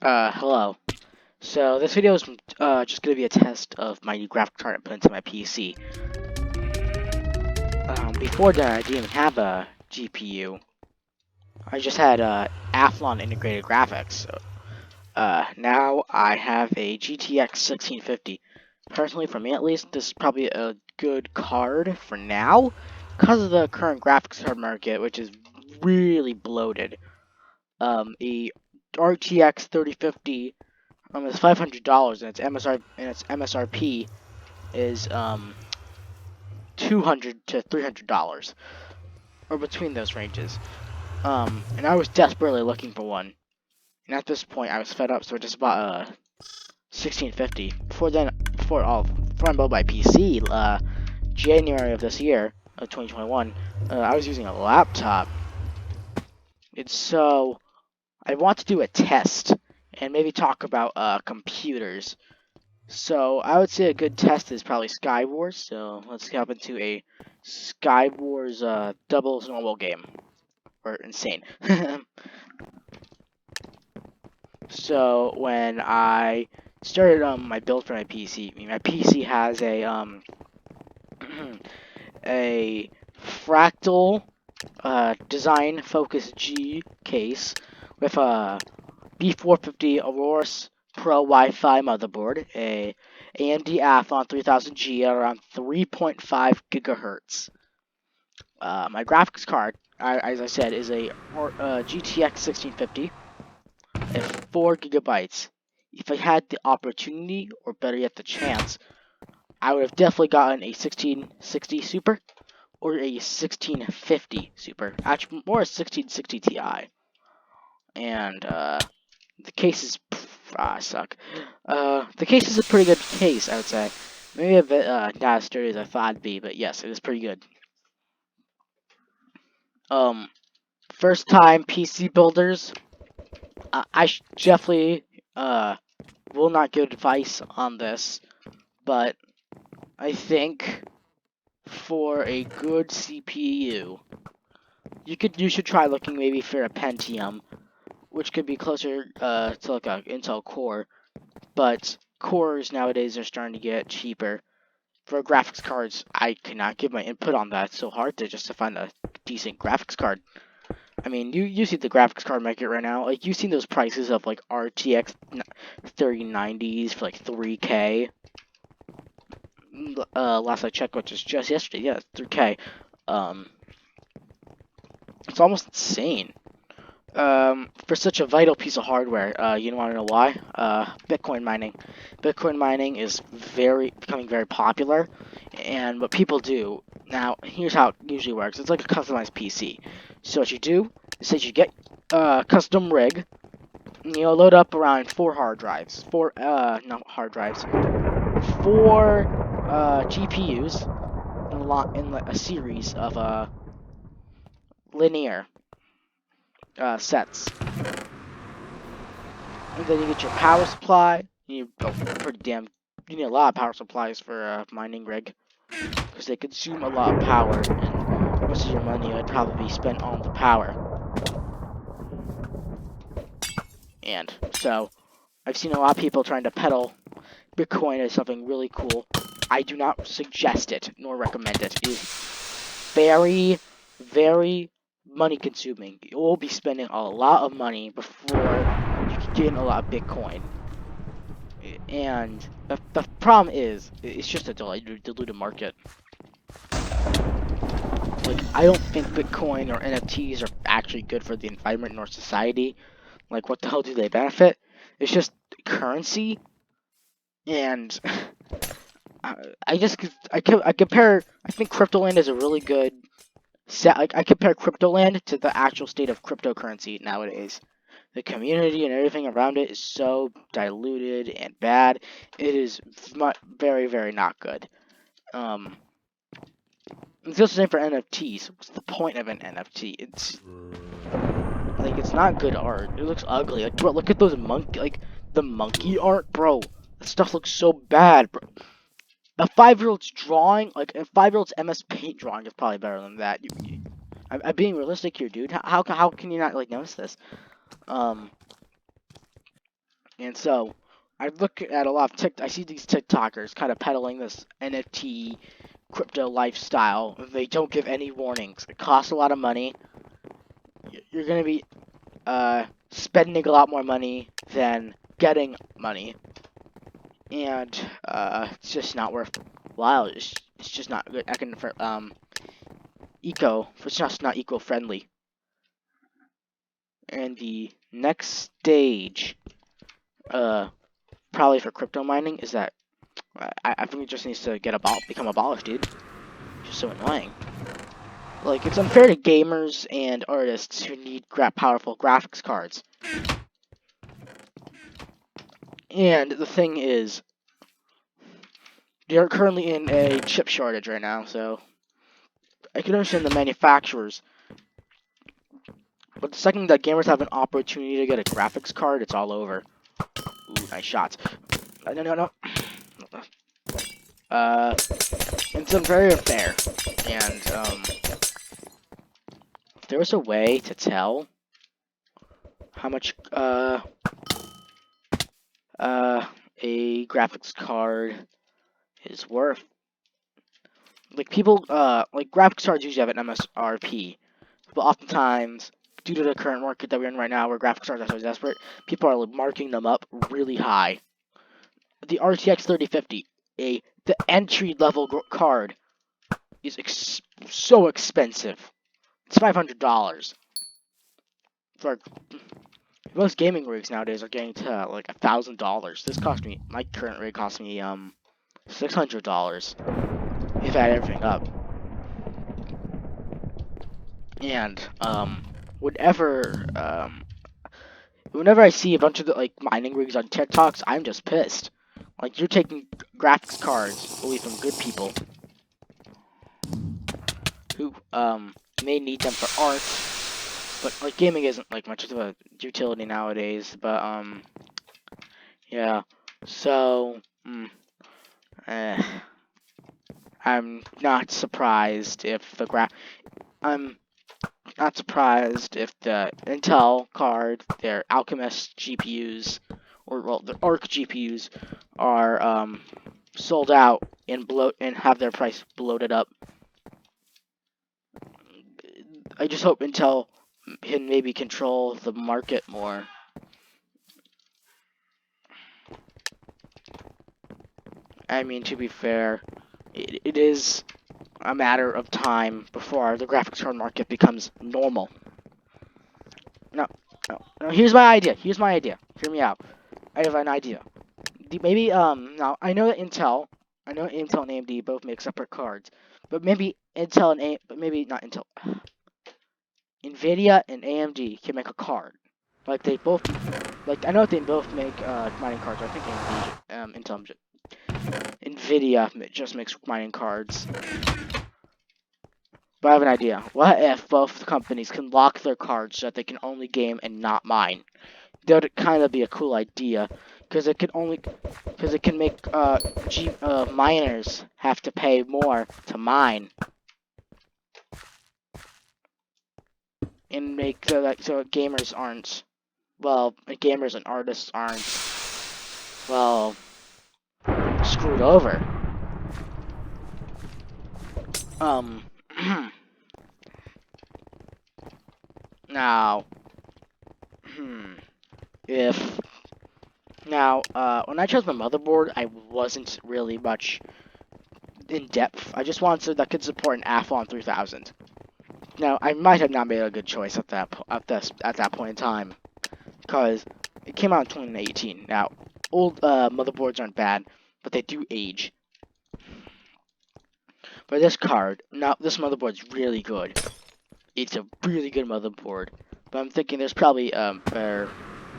Hello. So this video is just gonna be a test of my new graphics card I put into my PC. Before that, I didn't even have a GPU. I just had Athlon integrated graphics. So, now I have a GTX 1650. Personally, for me at least, this is probably a good card for now, because of the current graphics card market, which is really bloated. A RTX 3050. It's $500 and its MSRP is $200 to $300 or between those ranges. And I was desperately looking for one. And at this point, I was fed up, so I just bought a 1650. Before I bought my PC, January of this year, of 2021, I was using a laptop. And so I want to do a test and maybe talk about computers. So I would say a good test is probably Skywars. So let's hop into a Skywars doubles normal game. Or insane. So when I started my build for my PC, my PC has a fractal design Focus G case with a B450 Aorus Pro Wi-Fi motherboard, a AMD Athlon 3000G at around 3.5 gigahertz. My graphics card, as I said, is a GTX 1650 at 4 gigabytes. If I had the opportunity, or better yet, the chance, I would have definitely gotten a 1660 Super or a 1650 Super. Actually, more a 1660 Ti. And the case is I suck. The case is a pretty good case, I would say. Maybe a bit not as sturdy as I thought it'd be, but yes, it is pretty good. Um, First time PC builders, I definitely will not give advice on this, but I think for a good CPU, you should try looking maybe for a Pentium, which could be closer to like a Intel Core, but cores nowadays are starting to get cheaper. For graphics cards, I cannot give my input on that. It's so hard to find a decent graphics card. I mean, you see the graphics card market right now. Like, you've seen those prices of like RTX 3090s for like 3K. Last I checked, which is just yesterday, yeah, 3K. It's almost insane. For such a vital piece of hardware. You want to know why? Bitcoin mining. Bitcoin mining is becoming very popular, and what people do now. Here's how it usually works. It's like a customized PC. So what you do is that you get a custom rig. Load up around 4 not hard drives, 4 GPUs in a series of linear sets. And then you get your power supply. You need a lot of power supplies for a mining rig because they consume a lot of power, and most of your money would probably be spent on the power. And so I've seen a lot of people trying to peddle Bitcoin as something really cool. I do not suggest it nor recommend it. It is very, very money consuming. You will be spending a lot of money before you can gain a lot of Bitcoin. And the problem is, it's just a diluted market. Like, I don't think Bitcoin or NFTs are actually good for the environment nor society. Like, what the hell do they benefit? It's just currency, and I compare. I think CryptoLand is a really good set. Like, I compare CryptoLand to the actual state of cryptocurrency nowadays. The community and everything around it is so diluted and bad. It is very, very not good. It's just the same for NFTs. What's the point of an NFT? It's not good art. It looks ugly. Like, bro, look at those the monkey art, bro. That stuff looks so bad, bro. A 5-year-old's drawing, like a 5-year-old's MS Paint drawing, is probably better than that. I'm being realistic here, dude. How can you not like notice this? And so I look at a lot of I see these TikTokers kind of peddling this NFT crypto lifestyle. They don't give any warnings. It costs a lot of money. You're gonna be spending a lot more money than getting money, and it's just not worthwhile. It's just not good. It's just not eco-friendly. And the next stage, probably for crypto mining, is that I think it just needs to become abolished, dude. It's just so annoying. Like, it's unfair to gamers and artists who need powerful graphics cards. And the thing is, they're currently in a chip shortage right now, so I can understand the manufacturers. But the second that gamers have an opportunity to get a graphics card, it's all over. Ooh, nice shots. No. It's very unfair. And, if there was a way to tell how much, a graphics card is worth. Like, people, like, graphics cards usually have an MSRP. But oftentimes, due to the current market that we're in right now, where graphics cards are so desperate, people are marking them up really high. The RTX 3050, the entry-level card, is so expensive. It's $500. For most gaming rigs nowadays are getting to like $1,000. My current rig cost me $600 if I had everything up. And whenever I see a bunch of the like mining rigs on TikToks, I'm just pissed. Like, you're taking graphics cards away from good people who may need them for art, but like gaming isn't like much of a utility nowadays. But yeah. So I'm not surprised if I'm not surprised if the Intel card, their Alchemist GPUs, or well, the Arc GPUs are sold out and have their price bloated up. I just hope Intel can maybe control the market more. I mean, to be fair, it is a matter of time before the graphics card market becomes normal. No, here's my idea. Hear me out. I have an idea. Maybe, now, I know Intel and AMD both make separate cards, but maybe but maybe not Intel. Nvidia and AMD can make a card. Like, I know they both make, mining cards. I think Nvidia just makes mining cards. But I have an idea. What if both companies can lock their cards so that they can only game and not mine? That would kind of be a cool idea, because it can make miners have to pay more to mine, and make so gamers and artists aren't screwed over. Now, when I chose my motherboard, I wasn't really much in depth. I just wanted something that could support an Athlon 3000. Now, I might have not made a good choice at that point in time, because it came out in 2018. Now, old motherboards aren't bad, but they do age. But this motherboard's really good. It's a really good motherboard. But I'm thinking there's probably better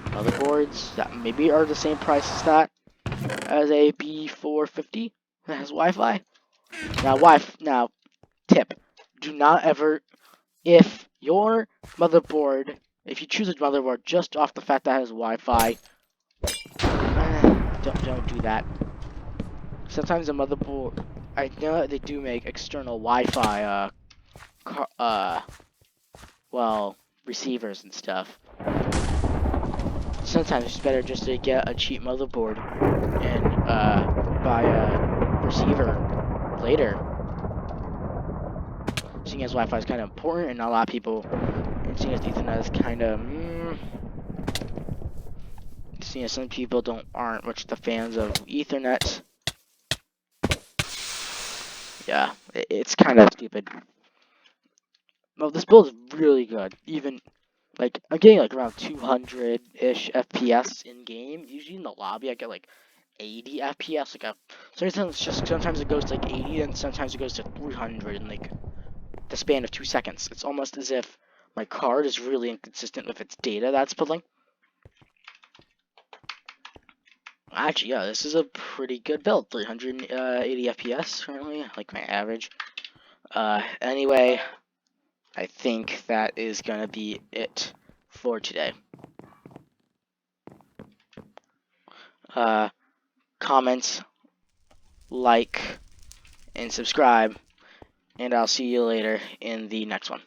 motherboards that maybe are the same price as that, as a B450 that has Wi-Fi. Now, tip: do not ever, if you choose a motherboard just off the fact that it has Wi-Fi, don't do that. Sometimes a motherboard, I know that they do make external Wi-Fi, receivers and stuff. sometimes it's better just to get a cheap motherboard and buy a receiver later. Seeing as Wi-Fi is kind of important, and not a lot of people, and seeing as Ethernet is kind of, seeing as some people aren't much the fans of Ethernet. Yeah, it's kind of stupid. Well, this build is really good. Even like I'm getting like around 200-ish FPS in game. Usually in the lobby, I get like 80 FPS. Sometimes it goes to like 80, and sometimes it goes to 300 in like the span of 2 seconds. It's almost as if my card is really inconsistent with its data that's pulling. Actually, yeah, this is a pretty good build. 380 FPS currently, like my average. Anyway, I think that is gonna be it for today. Comment, like, and subscribe, and I'll see you later in the next one.